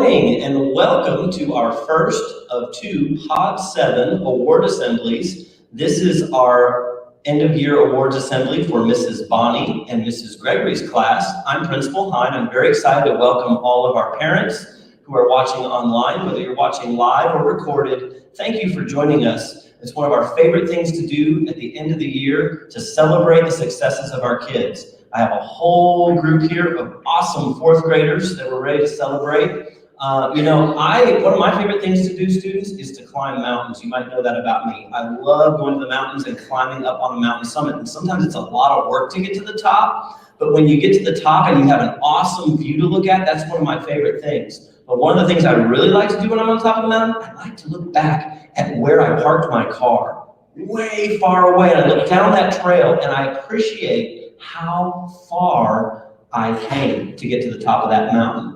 morning and welcome to our first of two Pod 7 award assemblies. This is our end of year awards assembly for Mrs. Bonny and Mrs. Gregory's class. I'm Principal Hine. I'm very excited to welcome all of our parents who are watching online, whether you're watching live or recorded. Thank you for joining us. It's one of our favorite things to do at the end of the year to celebrate the successes of our kids. I have a whole group here of awesome fourth graders that were ready to celebrate. One of my favorite things to do, students, is to climb mountains. You might know that about me. I love going to the mountains and climbing up on a mountain summit. And sometimes it's a lot of work to get to the top, but when you get to the top and you have an awesome view to look at, that's one of my favorite things. But one of the things I really like to do when I'm on top of the mountain, I like to look back at where I parked my car, way far away, and I look down that trail and I appreciate how far I came to get to the top of that mountain.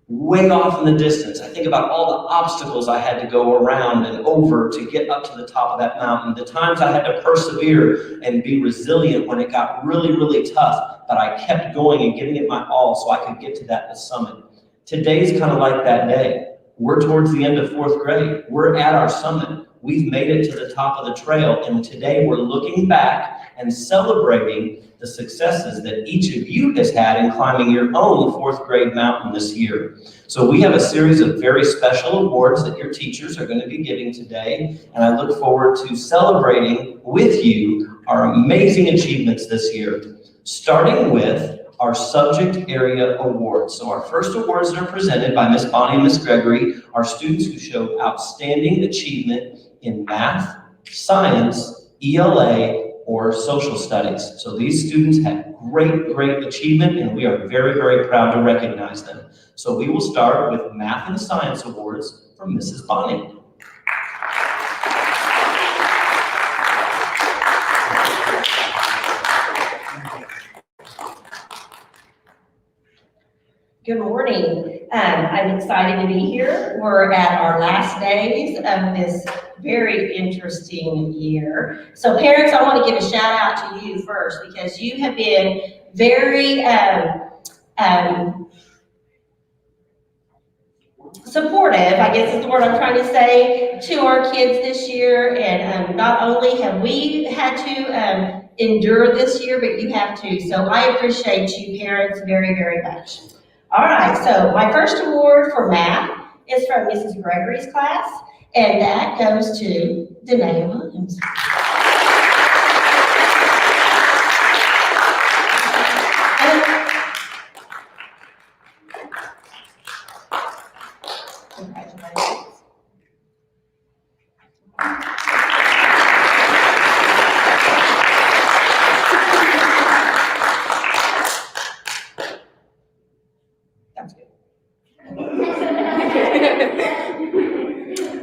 Way off in the distance, I think about all the obstacles I had to go around and over to get up to the top of that mountain, the times I had to persevere and be resilient when it got really, really tough, but I kept going and giving it my all so I could get to that summit. Today's kind of like that day. We're towards the end of fourth grade. We're at our summit. We've made it to the top of the trail, and today we're looking back and celebrating the successes that each of you has had in climbing your own fourth grade mountain this year. So we have a series of very special awards that your teachers are going to be giving today, and I look forward to celebrating with you our amazing achievements this year, starting with our subject area awards. So our first awards that are presented by Miss Bonny and Miss Gregory are students who showed outstanding achievement in math, science, ELA, or social studies. So these students had great achievement, and we are very, very proud to recognize them. So we will start with Math and Science Awards from Mrs. Bonny. Good morning. I'm excited to be here. We're at our last days of this very interesting year. So parents, I want to give a shout out to you first because you have been very supportive, I guess is the word I'm trying to say, to our kids this year. And not only have we had to endure this year, but you have too. So I appreciate you parents very, very much. All right, so my first award for math is from Mrs. Gregory's class, and that goes to Danae Williams. Congratulations.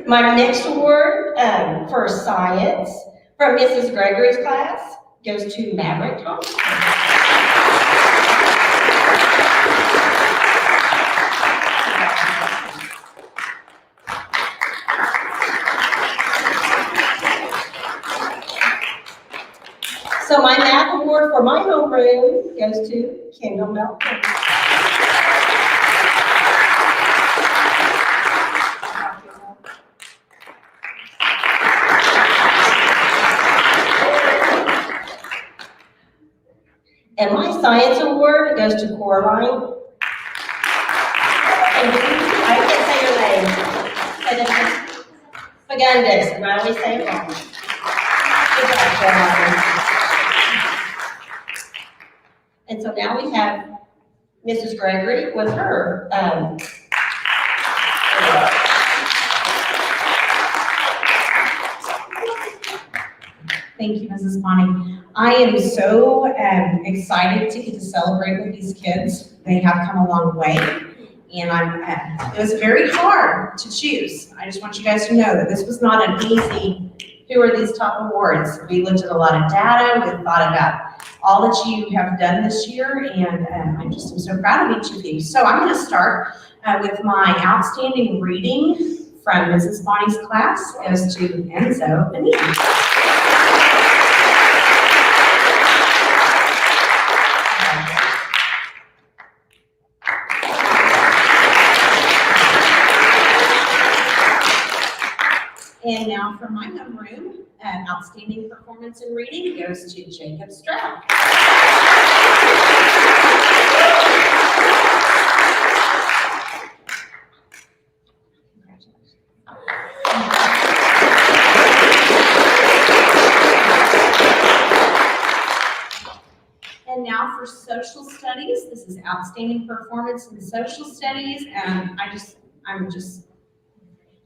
My next award for science from Mrs. Gregory's class goes to Maverick Thompson. So my math award for my homeroom goes to Kendall Melton. And my science award goes to Coraline. And I can't say your name. Say that Fagundis, and I always say it wrong. Good job, Coraline. And so now we have Mrs. Gregory with her. Thank you, Mrs. Bonny. I am so excited to get to celebrate with these kids. They have come a long way, and it was very hard to choose. I just want you guys to know that this was not an easy, who are these top awards? We looked at a lot of data, we thought about all that you have done this year, and I just am so proud of each of you. So I'm gonna start with my outstanding reading from Mrs. Bonny's class goes to Enzo Benita. now for my homeroom, outstanding performance in reading goes to Jacob Stroud. And now for social studies, this is outstanding performance in social studies, and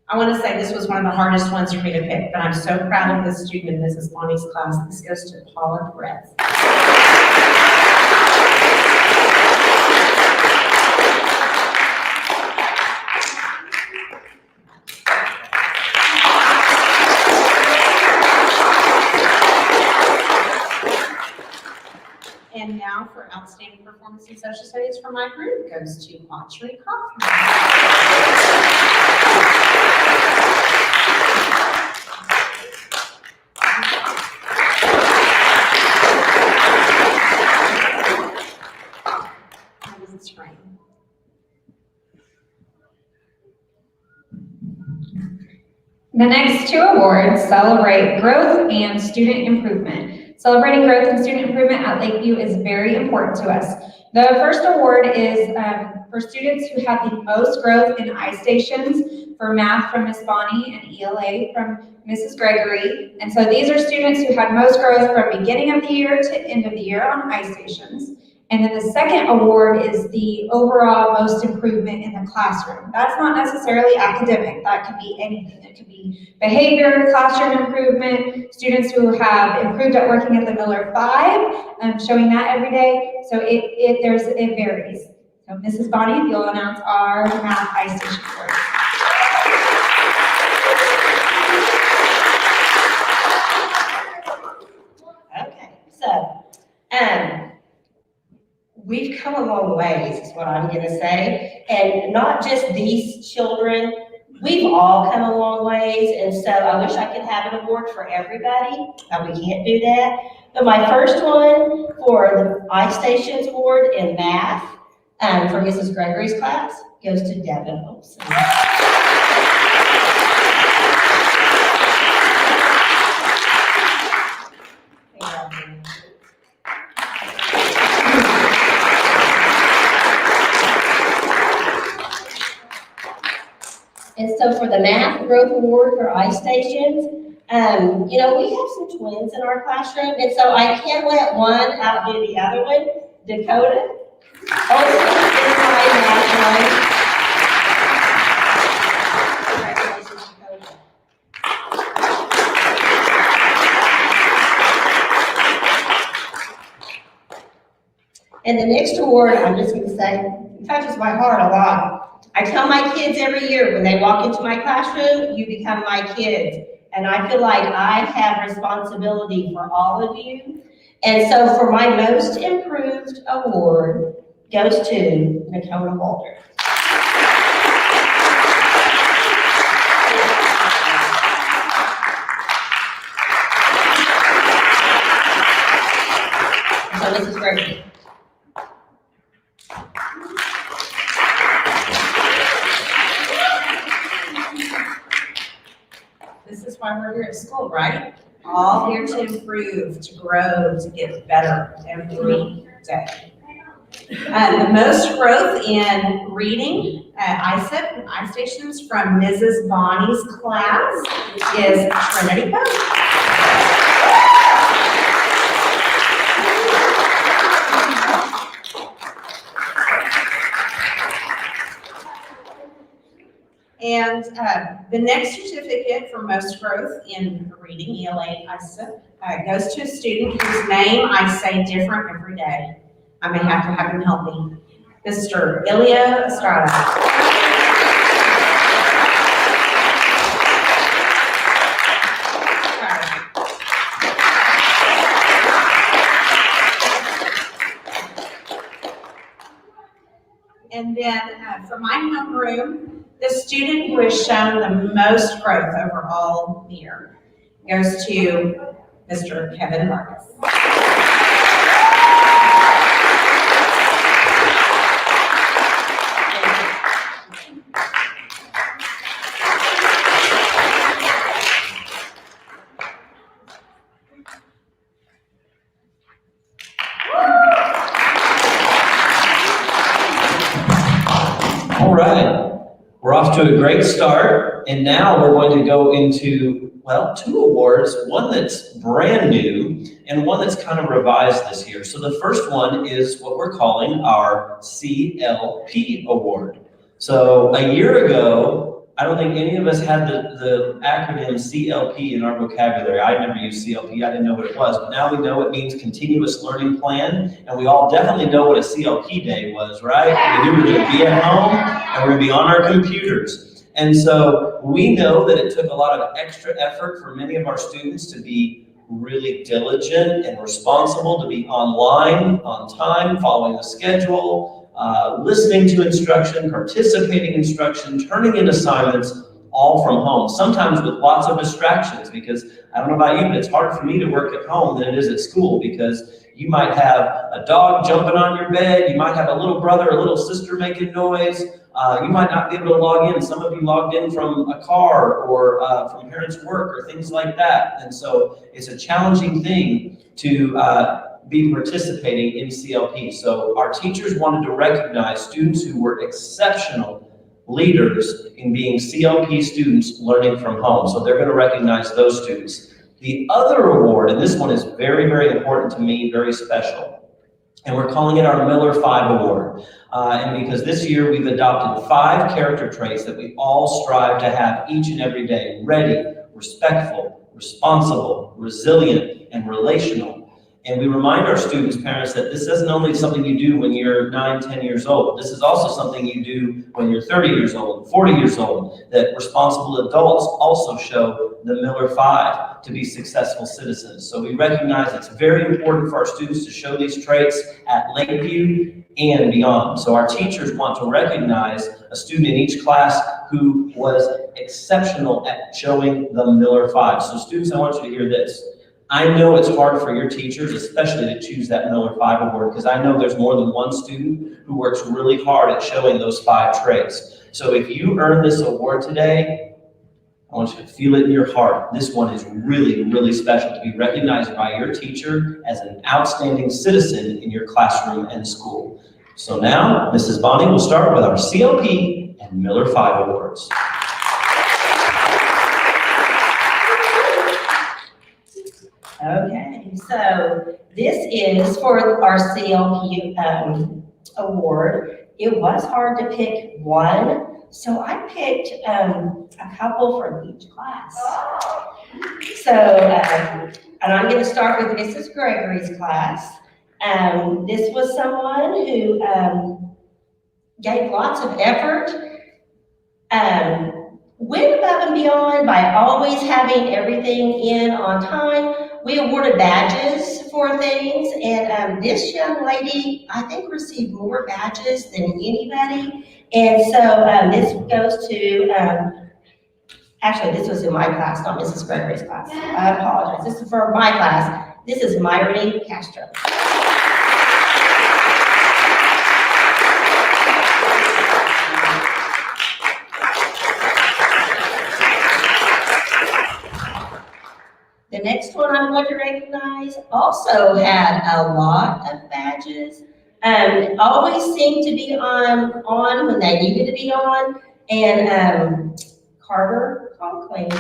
I want to say this was one of the hardest ones for me to pick, but I'm so proud of this student in Mrs. Bonny's class. This goes to Paula Perez. And now for outstanding performance in social studies for my group goes to Audrey Kaufman. The next two awards celebrate growth and student improvement. Celebrating growth and student improvement at Lakeview is very important to us. The first award is for students who have the most growth in iStations, for math from Miss Bonny and ELA from Mrs. Gregory. And so these are students who had most growth from beginning of the year to end of the year on iStations. And then the second award is the overall most improvement in the classroom. That's not necessarily academic. That could be anything. It could be behavior, classroom improvement, students who have improved at working at the Miller 5, showing that every day. So it varies. So Mrs. Bonny, if you'll announce our math iStation awards. Okay, so, we've come a long ways, is what I'm gonna say, and not just these children, we've all come a long ways, and so I wish I could have an award for everybody, but we can't do that. But my first one for the iStations award in math, for Mrs. Gregory's class, goes to Devin Olson. And so for the Math Growth Award for iStations, you know, we have some twins in our classroom, and so I can't let one outdo the other one. Dakota Olson is my math one. Congratulations, Dakota. And the next award, I'm just gonna say, it touches my heart a lot. I tell my kids every year, when they walk into my classroom, you become my kids. And I feel like I have responsibility for all of you. And so for my most improved award goes to Dakota Walter. So Mrs. Gregory. This is why we're here at school, right? All here to improve, to grow, to get better every day. The most growth in reading at ISIP, iStations from Mrs. Bonny's class is Trinity Pope. And the next certificate for most growth in reading, ELA ISIP, goes to a student whose name I say different every day. I may have to have him help me. Mr. Ilya Estrada. And then for my homeroom, the student who has shown the most growth over all year goes to Mr. Kevin Vargas. All right, we're off to a great start, and now we're going to go into, well, 2 awards, one that's brand new and one that's kind of revised this year. So the first one is what we're calling our CLP award. So a year ago, I don't think any of us had the acronym CLP in our vocabulary. I never used CLP, I didn't know what it was, but now we know it means Continuous Learning Plan, and we all definitely know what a CLP day was, right? We knew we were gonna be at home, and we're gonna be on our computers. And so we know that it took a lot of extra effort for many of our students to be really diligent and responsible, to be online, on time, following the schedule, listening to instruction, participating in instruction, turning in assignments, all from home, sometimes with lots of distractions, because I don't know about you, but it's harder for me to work at home than it is at school, because you might have a dog jumping on your bed, you might have a little brother or little sister making noise, you might not be able to log in. Some of you logged in from a car or from parents' work or things like that. And so it's a challenging thing to be participating in CLP. So our teachers wanted to recognize students who were exceptional leaders in being CLP students learning from home. So they're going to recognize those students. The other award, and this one is very, very important to me, very special, and we're calling it our Miller 5 Award. And because this year we've adopted 5 character traits that we all strive to have each and every day: ready, respectful, responsible, resilient, and relational. And we remind our students, parents, that this isn't only something you do when you're 9, 10 years old. This is also something you do when you're 30 years old, 40 years old, that responsible adults also show the Miller 5 to be successful citizens. So we recognize it's very important for our students to show these traits at Lakeview and beyond. So our teachers want to recognize a student in each class who was exceptional at showing the Miller 5. So students, I want you to hear this. I know it's hard for your teachers, especially to choose that Miller 5 award, because I know there's more than one student who works really hard at showing those 5 traits. So if you earn this award today, I want you to feel it in your heart. This one is really, really special to be recognized by your teacher as an outstanding citizen in your classroom and school. So now, Mrs. Bonny will start with our CLP and Miller 5 awards. Okay, so this is for our CLP award. It was hard to pick one, so I picked a couple from each class. So, and I'm going to start with Mrs. Gregory's class. This was someone who gave lots of effort, went above and beyond by always having everything in on time. We awarded badges for things, and this young lady, I think, received more badges than anybody. And so this goes to, actually, this was in my class, not Mrs. Gregory's class. I apologize. This is for my class. This is Myron Castro. The next one I'm going to recognize also had a lot of badges. Always seemed to be on when they needed to be on. And Carter Conklin.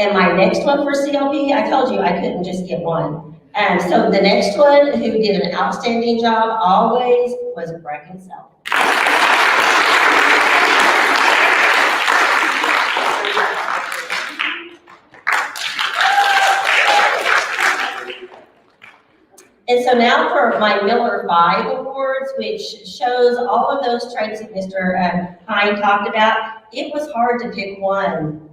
And my next one for CLP, I told you I couldn't just get one. So the next one who did an outstanding job always was Brecken Self. And so now for my Miller 5 awards, which shows all of those traits that Mr. Hine talked about. It was hard to pick one.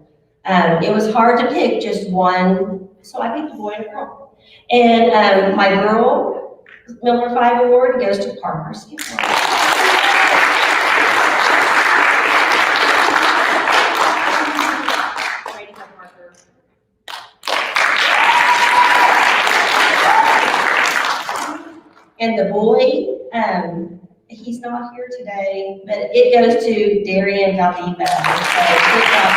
It was hard to pick just one, so I picked a boy and a girl. And my girl Miller 5 award goes to Parker Skipper. And the boy He's not here today, but it goes to Darian Valdiva. So good job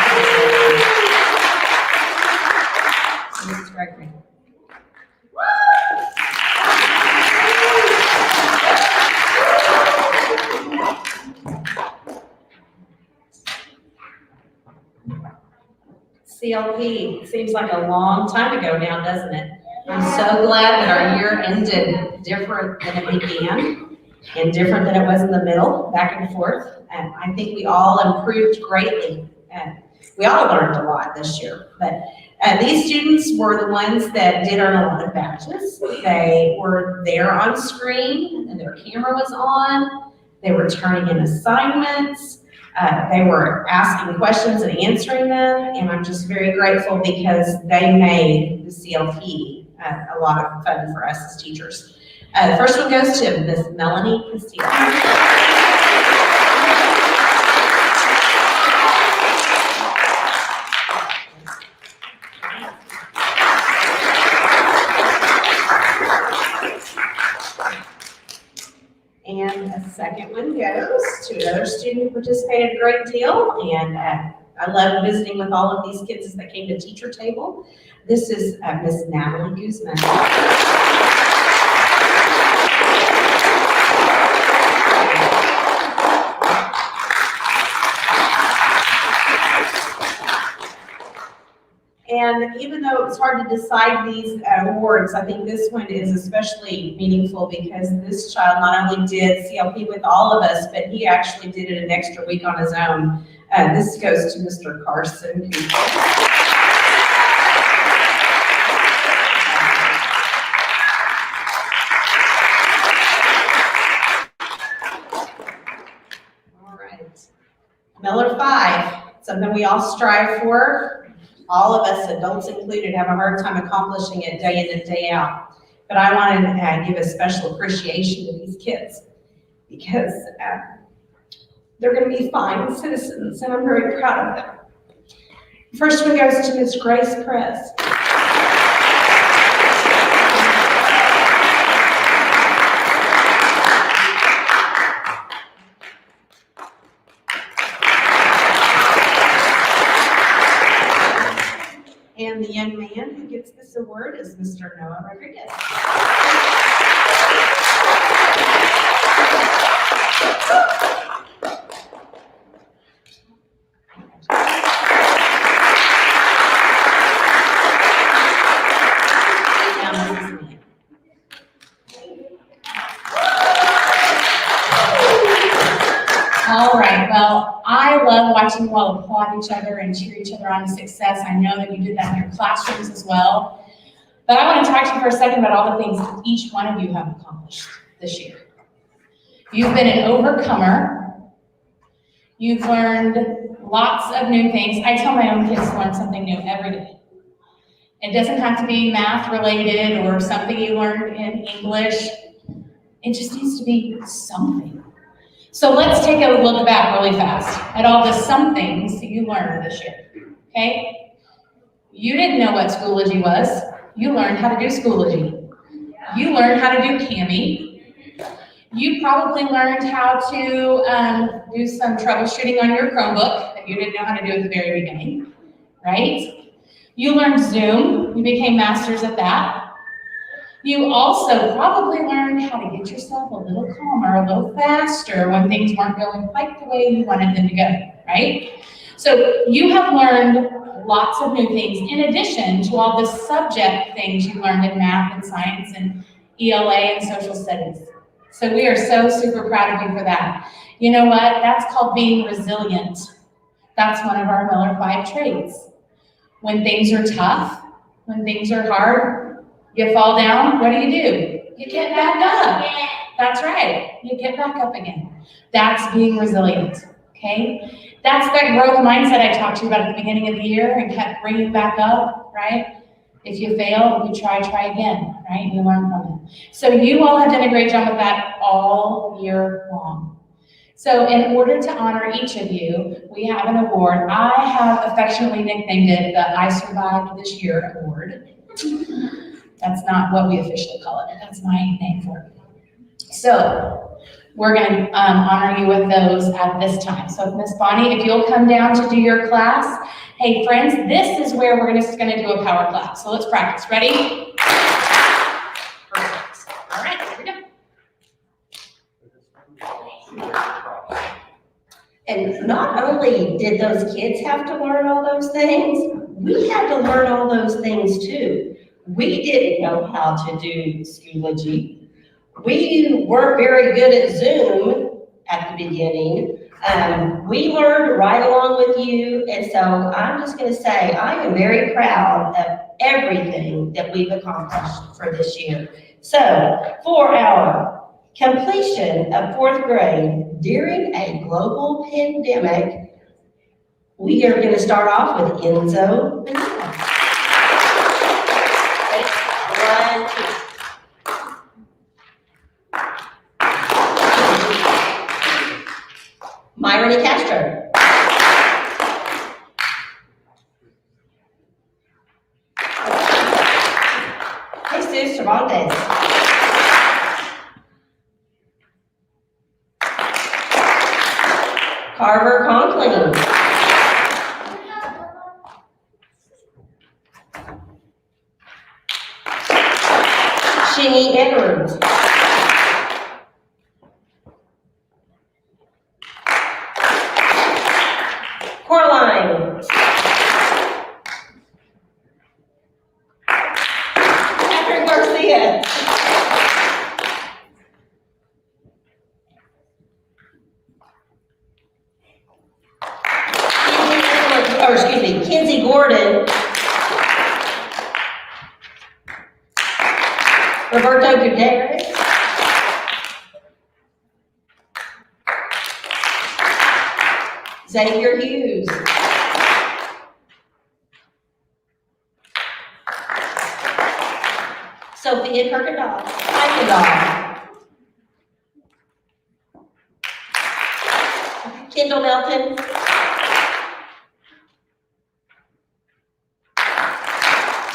to Mrs. Gregory. CLP, seems like a long time ago now, doesn't it? I'm so glad that our year ended different than it began and different than it was in the middle, back and forth. And I think we all improved greatly. And we all learned a lot this year. But these students were the ones that did earn a lot of badges. They were there on screen and their camera was on. They were turning in assignments. They were asking questions and answering them, and I'm just very grateful because they made the CLP a lot of fun for us as teachers. The first one goes to Miss Melanie Castillo. And a second one goes to another student who participated a great deal, and I love visiting with all of these kids as they came to teacher table. This is Miss Natalie Guzman. And even though it was hard to decide these awards, I think this one is especially meaningful because this child not only did CLP with all of us, but he actually did it an extra week on his own. This goes to Mr. Carson. All right. Miller 5, something we all strive for. All of us, adults included, have a hard time accomplishing it day in and day out. But I wanted to give a special appreciation to these kids because they're going to be fine citizens, and I'm very proud of them. First one goes to Ms. Grace Press. And the young man who gets this award is Mr. Noah Rodriguez. All right, well, I love watching you all applaud each other and cheer each other on to success. I know that you did that in your classrooms as well. But I want to talk to you for a second about all the things that each one of you have accomplished this year. You've been an overcomer. You've learned lots of new things. I tell my own kids to learn something new every day. It doesn't have to be math related or something you learned in English. It just needs to be something. So let's take a look back really fast at all the some things that you learned this year, okay? You didn't know what Schoology was. You learned how to do Schoology. You learned how to do Cami. You probably learned how to do some troubleshooting on your Chromebook that you didn't know how to do at the very beginning, right? You learned Zoom. You became masters at that. You also probably learned how to get yourself a little calmer, a little faster when things weren't going quite the way you wanted them to go, right? So you have learned lots of new things in addition to all the subject things you learned in math and science and ELA and social studies. So we are so super proud of you for that. You know what? That's called being resilient. That's one of our Miller 5 traits. When things are tough, when things are hard, you fall down, what do? You get back up. That's right, you get back up again. That's being resilient, okay? That's that growth mindset I talked to you about at the beginning of the year and kept bringing back up, right? If you fail, you try again, right? You learn from it. So you all have done a great job with that all year long. So in order to honor each of you, we have an award. I have affectionately nicknamed it the I Survived This Year Award. That's not what we officially call it. That's my name for it. So we're gonna honor you with those at this time. So Miss Bonnie, if you'll come down to do your class. Hey friends, this is where we're just gonna do a power clap. So let's practice. Ready? Perfect. All right, here we go. And not only did those kids have to learn all those things, we had to learn all those things too. We didn't know how to do Schoology. We weren't very good at Zoom at the beginning. We learned right along with you, and so I'm just gonna say, I am very proud of everything that we've accomplished for this year. So, for our completion of 4th grade during a global pandemic, we are gonna start off with Enzo. One, two. Myron Castro. Jesus Cervantes. Carver Conklin. Shingy Edwards. Coraline. Catherine Garcia. Kinsey Gordon. Roberto Gutierrez. Xavier Hughes. Sophia Kirkendall. Kendall Melton.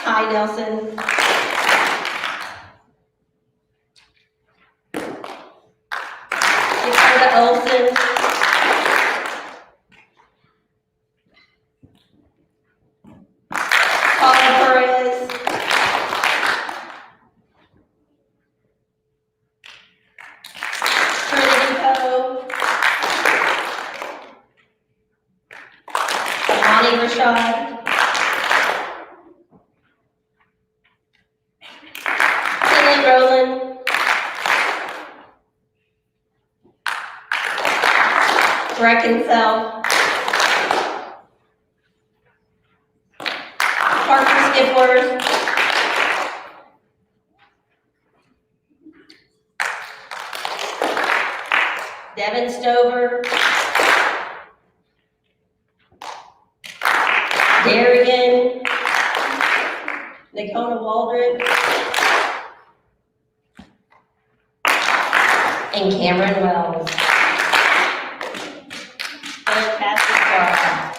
Ty Nelson. Dakota Olson. Paula Perez. Trinity Poe. Bonnie Rashad. Roland. Breckenfell. Parker Skipler. Devin Stover. Darian. Nakona Waldron. And Cameron Wells. Fantastic job.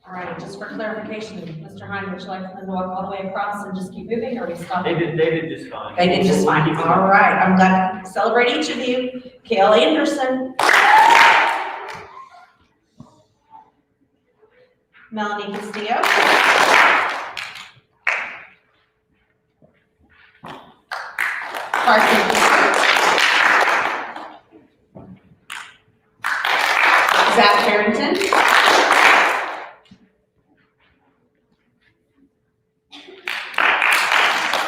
All right, just for clarification, Mr. Hine, would you like them to walk all the way across and just keep moving, or are we stopping? They did just fine. They did just fine. All right, I'm glad to celebrate each of you. Kale Anderson. Melanie Castillo. Carson Easter. Zach Harrington.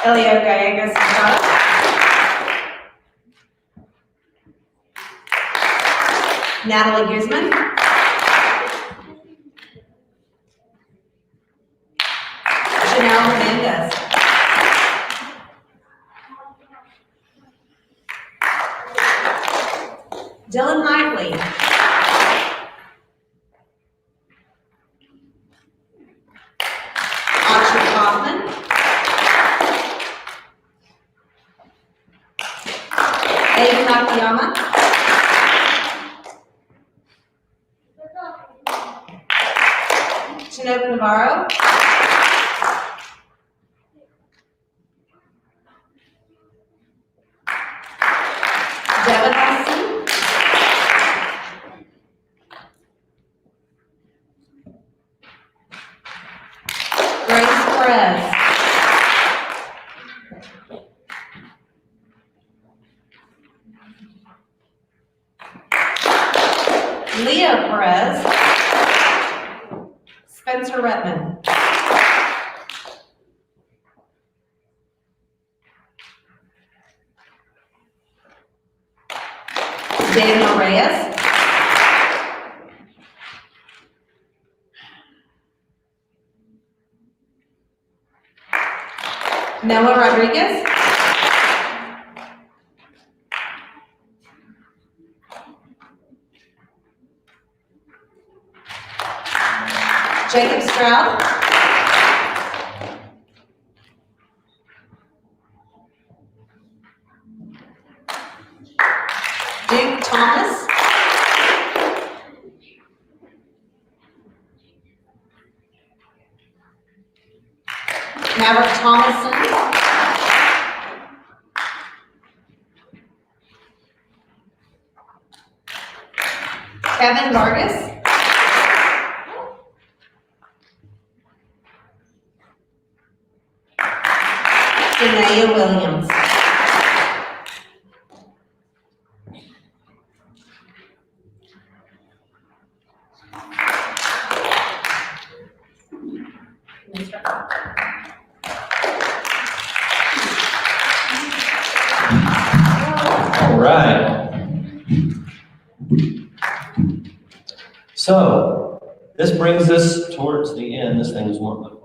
Elio Gallegos Estrada. Natalie Guzman. Janelle Hernandez. Dylan Lively. Audrey Kaufman. Dave Nakayama. Chinook Navarro. Devin Austin. Grace Perez. Leah Perez. Spencer Redmond. Daniel Reyes. Noah Rodriguez. Jacob Stroud. Duke Thomas. Maverick Thomason. Kevin Vargas. Danae Williams. All right. So, this brings us towards the end. This thing is warm up.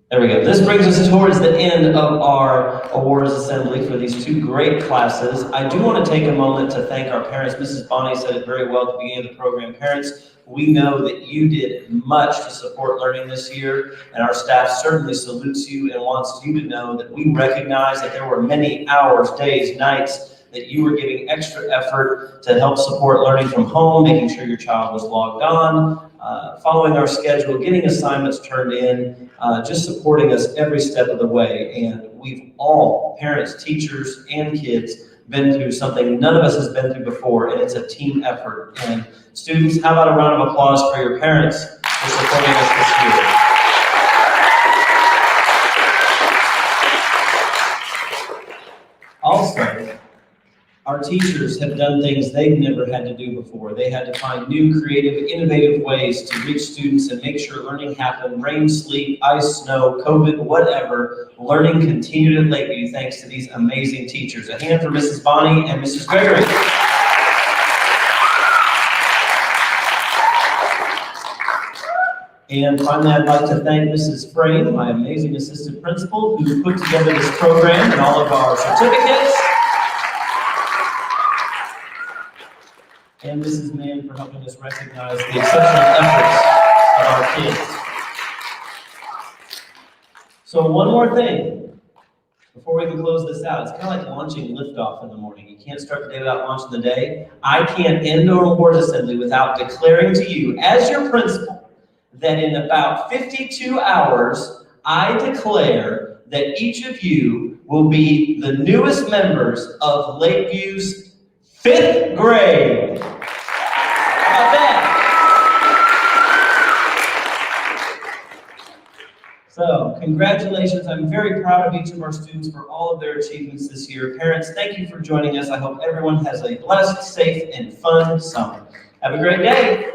There we go. This brings us towards the end of our awards assembly for these two great classes. I do want to take a moment to thank our parents. Mrs. Bonny said it very well at the beginning of the program. Parents, we know that you did much to support learning this year, and our staff certainly salutes you and wants you to know that we recognize that there were many hours, days, nights that you were giving extra effort to help support learning from home, making sure your child was logged on, following our schedule, getting assignments turned in, just supporting us every step of the way. And we've all, parents, teachers, and kids, been through something none of us has been through before, and it's a team effort. And students, how about a round of applause for your parents for supporting us this year? Also, our teachers have done things they've never had to do before. They had to find new, creative, innovative ways to reach students and make sure learning happened. Rain, sleet, ice, snow, COVID, whatever. Learning continued at Lakeview thanks to these amazing teachers. A hand for Mrs. Bonny and Mrs. Gregory. And finally, I'd like to thank Mrs. Frame, my amazing assistant principal, who put together this program and all of our certificates. And Mrs. Mann for helping us recognize the exceptional efforts of our kids. So one more thing, before we can close this out. It's kind of like launching liftoff in the morning. You can't start the day without launching the day. I can't end our awards assembly without declaring to you, as your principal, that in about 52 hours, I declare that each of you will be the newest members of Lakeview's 5th grade. How about that? So, congratulations. I'm very proud of each of our students for all of their achievements this year. Parents, thank you for joining us. I hope everyone has a blessed, safe, and fun summer. Have a great day.